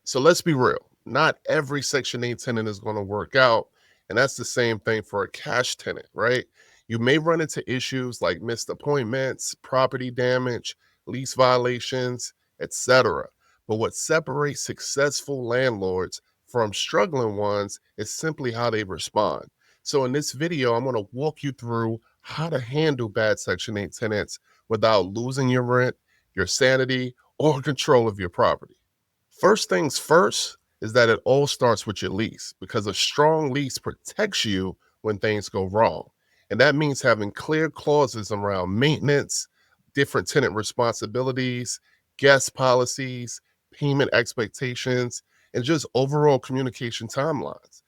So let's be real. Not every Section 8 tenant is going to work out. And that's the same thing for a cash tenant, right? You may run into issues like missed appointments, property damage, lease violations, etc. But what separates successful landlords from struggling ones is simply how they respond. So in this video, I'm going to walk you through how to handle bad Section 8 tenants without losing your rent, your sanity, or control of your property. First things first is that it all starts with your lease because a strong lease protects you when things go wrong. And that means having clear clauses around maintenance, different tenant responsibilities, guest policies, payment expectations, and just overall communication timelines.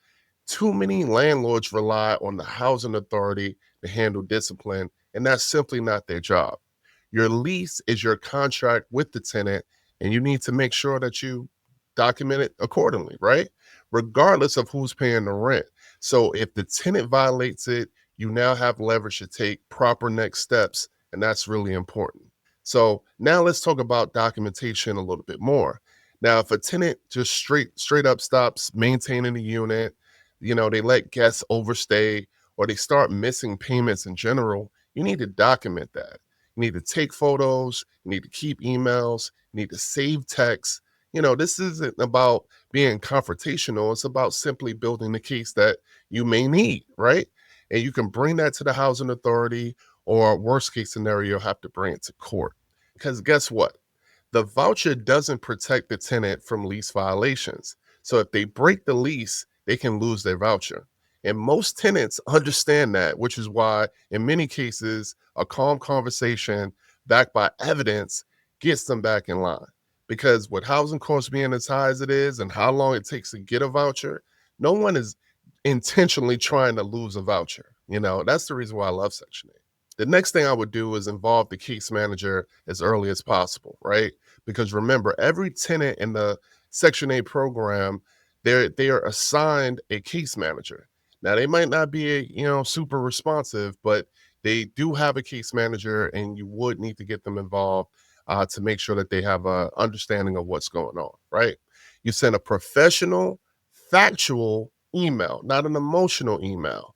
Too many landlords rely on the housing authority to handle discipline, and that's simply not their job. Your lease is your contract with the tenant, and you need to make sure that you document it accordingly, right? Regardless of who's paying the rent. So if the tenant violates it, you now have leverage to take proper next steps, and that's really important. So now let's talk about documentation a little bit more. Now, if a tenant just straight up stops maintaining the unit, they let guests overstay or they start missing payments in general, you need to document that. You need to take photos, you need to keep emails, you need to save texts. This isn't about being confrontational. It's about simply building the case that you may need, right? And you can bring that to the housing authority, or worst case scenario, have to bring it to court. Because guess what? The voucher doesn't protect the tenant from lease violations. So if they break the lease, they can lose their voucher. And most tenants understand that, which is why, in many cases, a calm conversation backed by evidence gets them back in line. Because with housing costs being as high as it is and how long it takes to get a voucher, no one is intentionally trying to lose a voucher. That's the reason why I love Section 8. The next thing I would do is involve the case manager as early as possible, right? Because remember, every tenant in the Section 8 program, they are assigned a case manager. Now they might not be, super responsive, but they do have a case manager, and you would need to get them involved to make sure that they have a understanding of what's going on, right? You send a professional, factual email, not an emotional email,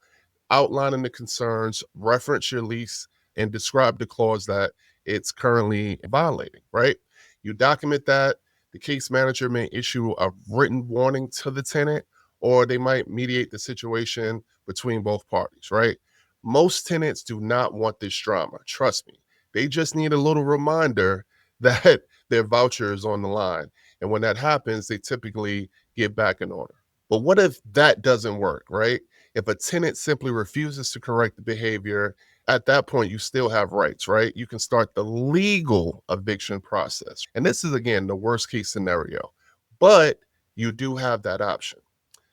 outlining the concerns, reference your lease, and describe the clause that it's currently violating, right? You document that. The case manager may issue a written warning to the tenant, or they might mediate the situation between both parties, right? Most tenants do not want this drama. Trust me. They just need a little reminder that their voucher is on the line. And when that happens, they typically get back in order. But what if that doesn't work, right? If a tenant simply refuses to correct the behavior, at that point, you still have rights, right? You can start the legal eviction process. And this is, again, the worst case scenario, but you do have that option.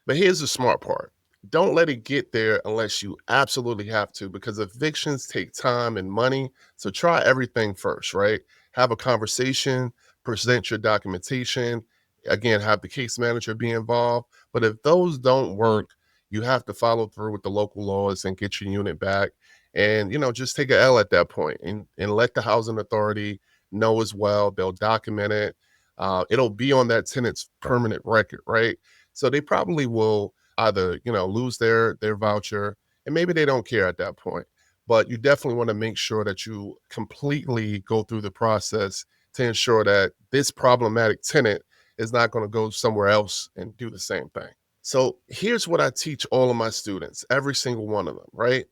But here's the smart part. Don't let it get there unless you absolutely have to, because evictions take time and money. So try everything first, right? Have a conversation, present your documentation. Again, have the case manager be involved. But if those don't work, you have to follow through with the local laws and get your unit back. And, just take an L at that point, and let the housing authority know as well. They'll document it. It'll be on that tenant's permanent record, right? So they probably will either, lose their voucher, and maybe they don't care at that point. But you definitely want to make sure that you completely go through the process to ensure that this problematic tenant is not going to go somewhere else and do the same thing. So here's what I teach all of my students, every single one of them, right?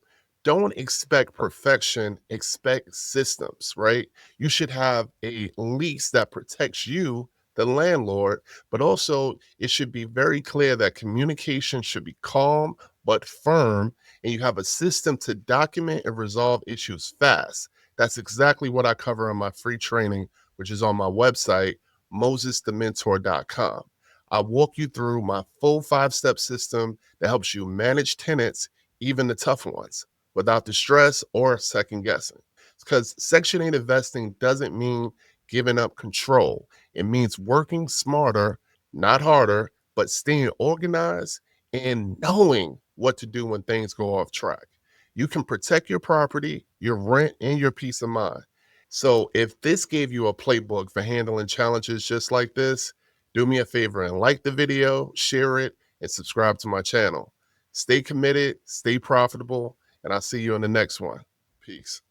Don't expect perfection, expect systems, right? You should have a lease that protects you, the landlord, but also it should be very clear that communication should be calm but firm, and you have a system to document and resolve issues fast. That's exactly what I cover in my free training, which is on my website, mosesthementor.com. I walk you through my full 5-step system that helps you manage tenants, even the tough ones, without the stress or second guessing. Because Section 8 investing doesn't mean giving up control. It means working smarter, not harder, but staying organized and knowing what to do when things go off track. You can protect your property, your rent, and your peace of mind. So if this gave you a playbook for handling challenges just like this, Do me a favor and like the video, share it, and subscribe to my channel. Stay committed, stay profitable, and I'll see you in the next one. Peace.